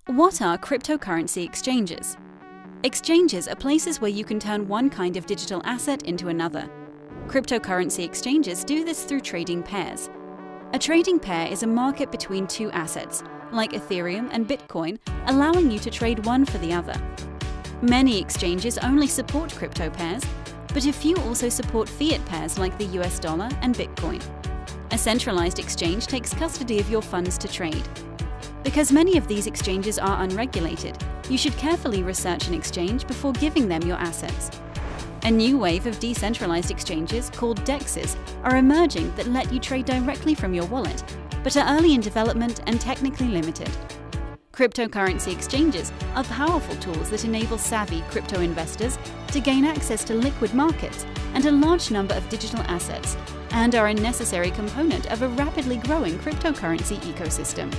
What are cryptocurrency exchanges? Exchanges are places where you can turn one kind of digital asset into another. Cryptocurrency exchanges do this through trading pairs. A trading pair is a market between two assets, like Ethereum and Bitcoin, allowing you to trade one for the other. Many exchanges only support crypto pairs, but a few also support fiat pairs like the US dollar and Bitcoin. A centralized exchange takes custody of your funds to trade. Because many of these exchanges are unregulated, you should carefully research an exchange before giving them your assets. A new wave of decentralized exchanges, called DEXes, are emerging that let you trade directly from your wallet, but are early in development and technically limited. Cryptocurrency exchanges are powerful tools that enable savvy crypto investors to gain access to liquid markets and a large number of digital assets, and are a necessary component of a rapidly growing cryptocurrency ecosystem.